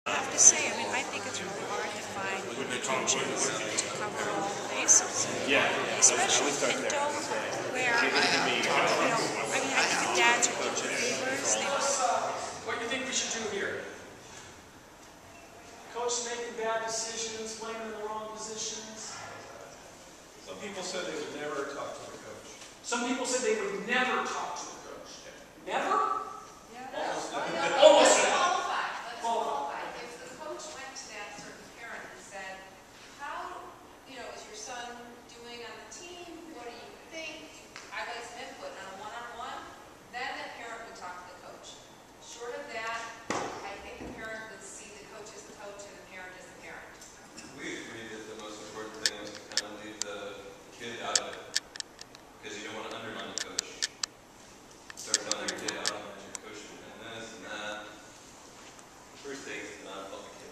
I have to say, I mean, I think it's really hard to find coaches to cover all the bases. Yeah, especially Pinto, where, I mean, I think the dads are good favors. What do you think we should do here? Coach making bad decisions, playing in the wrong positions. Some people said they would never talk to the coach. Some people said they would never talk to the coach. Never? Almost never. Almost Let's never. qualify. Let's qualify. If the coach went to that certain parent and said, how, is your son doing on the team? What do you think? I'd like some input on a one-on-one. Then the parent would talk to the coach. Short of that, I think the parent would see the coach as the coach and the parent as the parent. We agreed that the most important thing was to kind of leave the kid out of it, because you don't want to undermine the coach. Start telling your kid, I don't want your coach doing this and that. First thing is not help the kid.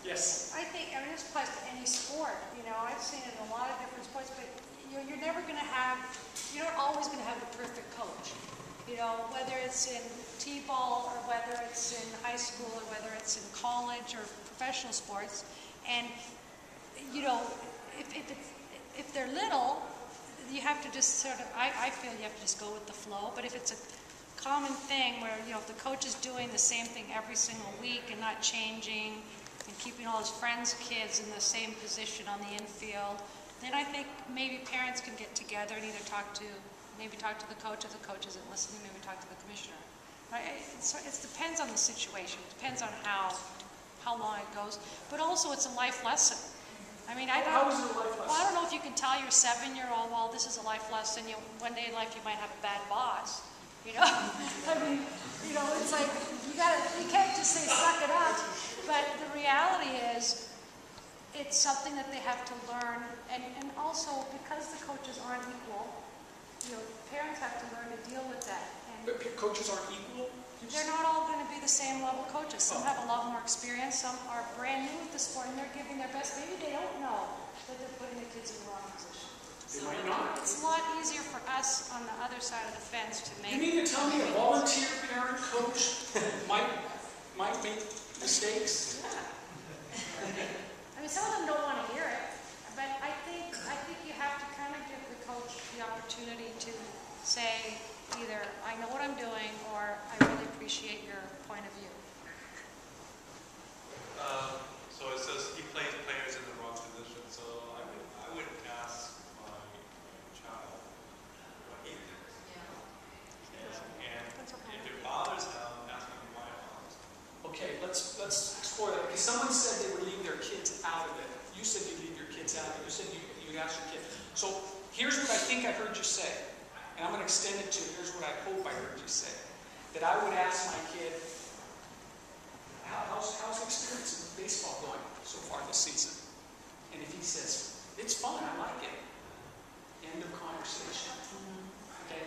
Yes. I think, this applies to any sport. I've seen it in a lot of different sports, but you're never going to have, you're not always going to have a perfect coach. Whether it's in t-ball or whether it's in high school or whether it's in college or professional sports. And, if they're little, you have to just sort of, I feel you have to just go with the flow. But if it's a common thing where, if the coach is doing the same thing every single week and not changing and keeping all his friends' kids in the same position on the infield, then I think maybe parents can get together and either talk to the coach if the coach isn't listening, maybe talk to the commissioner. It depends on the situation. It depends on how long it goes. But also it's a life lesson. How is it a life lesson? Well, I don't know if you can tell your 7-year-old, well, this is a life lesson. One day in life you might have a bad boss. It's like you can't just say suck it up. But the reality is, it's something that they have to learn, and also because the coaches aren't equal, parents have to learn to deal with that. But coaches aren't equal? They're not all going to be the same level coaches. Some have a lot more experience. Some are brand new at the sport, and they're giving their best. Maybe they don't know that they're putting the kids in the wrong position. They might not. It's a lot easier for us on the other side of the fence to make. You mean to tell me a volunteer parent coach might make mistakes? Yeah. Some of them don't want to hear it, but I think you have to kind of give the coach the opportunity to say either I know what I'm doing or I really appreciate your point of view. So it says he plays players in the wrong position. So I would ask my child what he thinks. And if it bothers him, ask him why it bothers him. Okay, let's explore that. Because someone said they would leave their kids out of it. You said you'd leave your kids out of it. You said you'd ask your kid. So here's what I think I heard you say. And I'm going to extend it to, here's what I hope I heard you say. That I would ask my kid, how's the experience in baseball going so far this season? And if he says, it's fun, I like it. End of conversation. Okay?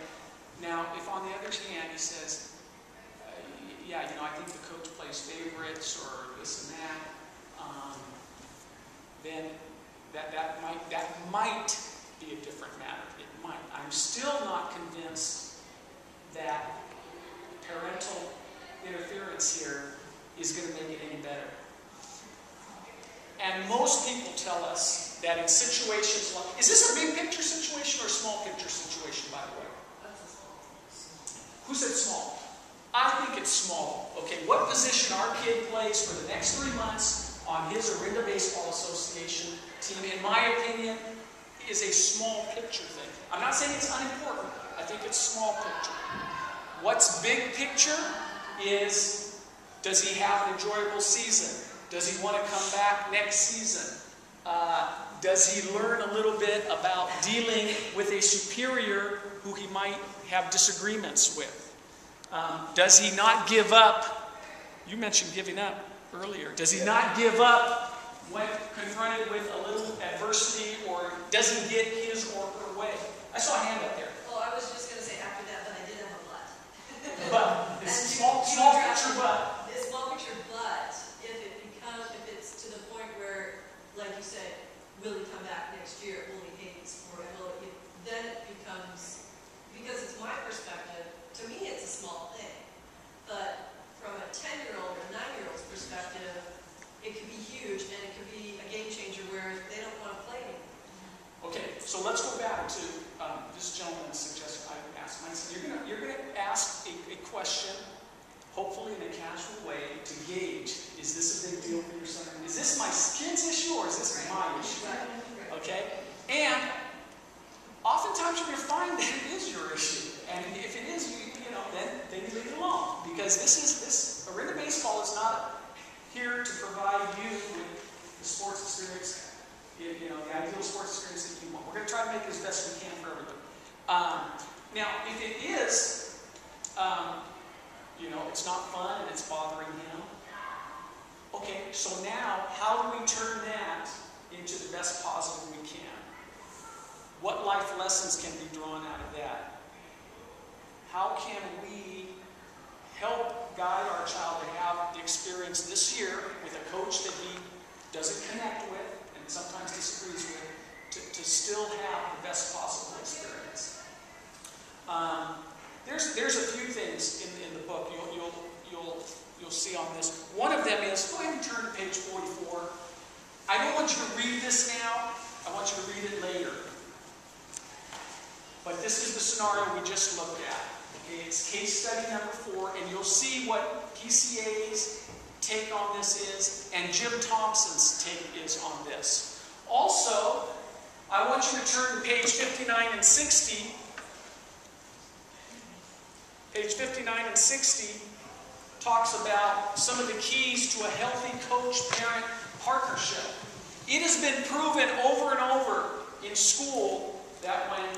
Now, if on the other hand he says, I think the coach plays favorites or this and that, then that might be a different matter. It might. I'm still not convinced that parental interference here is going to make it any better. And most people tell us that in situations like, is this a big picture situation or a small picture situation, by the way? Who said small? I think it's small. Okay, what position our kid plays for the next 3 months on his Orinda Baseball Association team, in my opinion, is a small picture thing. I'm not saying it's unimportant. I think it's small picture. What's big picture is, does he have an enjoyable season? Does he want to come back next season? Does he learn a little bit about dealing with a superior who he might have disagreements with? Does he not give up? You mentioned giving up earlier. Does he not give up when confronted with a little adversity, or does he get his or her way? I saw a hand up there. Well, I was just going to say after that, but I did have a but. But it's small picture but. It's small picture but. If it's to the point where, like you said, will he come back next year? Will he hate the sport? Then it becomes, because it's my perspective, to me it's a small thing. But from a 10-year-old or 9-year-old's perspective, hopefully in a casual way, to gauge, is this a big deal for your son? Is this my kid's issue or is this my issue? Okay? And oftentimes you're going to find that it is your issue. And if it is, then you leave it alone. Because this Orinda baseball is not here to provide you with the sports experience, the ideal sports experience that you want. We're going to try to make it as best we can for everybody. Now, if it is, it's not fun and it's bothering him, okay, so now how do we turn that into the best positive we can? What life lessons can be drawn out of that? How can we help guide our child to have the experience this year with a coach that he doesn't connect with and sometimes disagrees with, to still have the best possible experience? There's a few things in the book you'll see on this. One of them is, go ahead and turn to page 44. I don't want you to read this now. I want you to read it later. But this is the scenario we just looked at. Okay, it's case study number 4, and you'll see what PCA's take on this is, and Jim Thompson's take is on this. Also, I want you to turn to page 59 and 60. Page 59 and 60 talks about some of the keys to a healthy coach-parent partnership. It has been proven over and over in school that when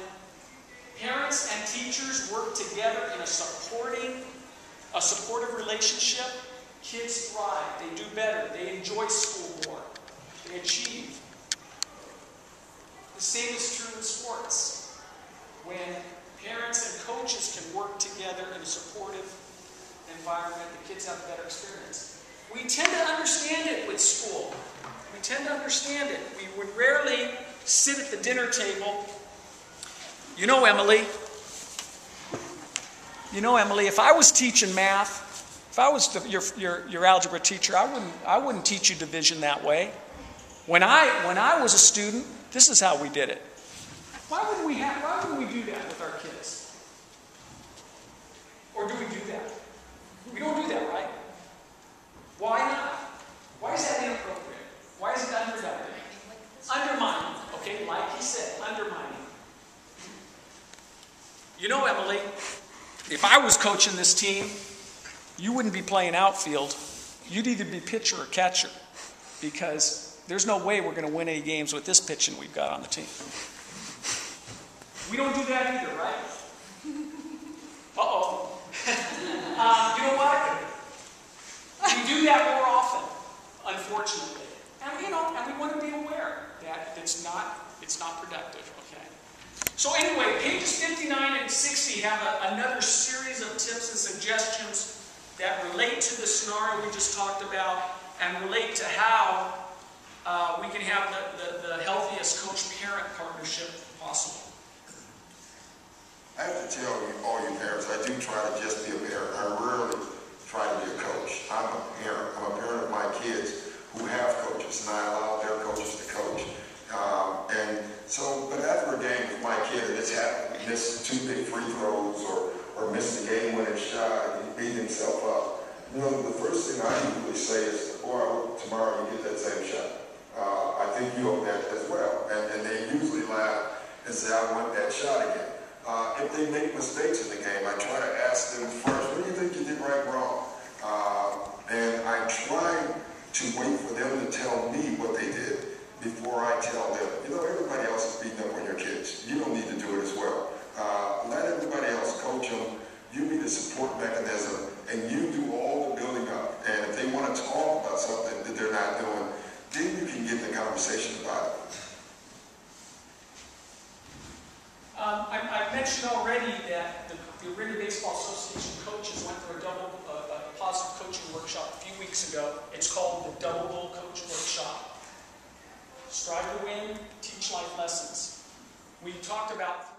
parents and teachers work together in a supportive relationship, kids thrive, they do better, they enjoy school more, they achieve. The same is true in sports. When parents and coaches can work together in a supportive environment, the kids have a better experience. We tend to understand it with school. We tend to understand it. We would rarely sit at the dinner table. Emily, if I was teaching math, if I was your algebra teacher, I wouldn't teach you division that way. When I was a student, this is how we did it. Why wouldn't we do that with our kids? Or do we do that? We don't do that, right? Why not? Why is that inappropriate? Why is it unproductive? Undermining, okay? Like he said, undermining. Emily, if I was coaching this team, you wouldn't be playing outfield. You'd either be pitcher or catcher, because there's no way we're going to win any games with this pitching we've got on the team. We don't do that either, right? Uh-oh. You know what? We do that more often, unfortunately. And we want to be aware that it's not productive, okay? So anyway, pages 59 and 60 have another series of tips and suggestions that relate to the scenario we just talked about and relate to how we can have the healthiest coach-parent partnership possible. I have to tell you, all you parents, I do try to just be a parent. I rarely try to be a coach. I'm a parent. I'm a parent of my kids who have coaches, and I allow their coaches to coach. But after a game with my kid, and it's happened, he missed 2 big free throws or missed a game-winning shot, and he beat himself up. The first thing I usually say is, boy, I hope tomorrow you get that same shot. I think you hope that as well. And they usually laugh and say, I want that shot again. If they make mistakes in the game, I try to ask them first, what do you think you did right, wrong? And I try to wait for them to tell me what they did before I tell them. Everybody else is beating up on your kids. You don't need to do it as well. Let everybody else coach them. You be the support mechanism, and you do all the building up. And if they want to talk about something that they're not doing, then you can get in the conversation about it. I mentioned already that the Orinda Baseball Association coaches went through a positive coaching workshop a few weeks ago. It's called the Double Bull Coach Workshop. Strive to win, teach life lessons. We talked about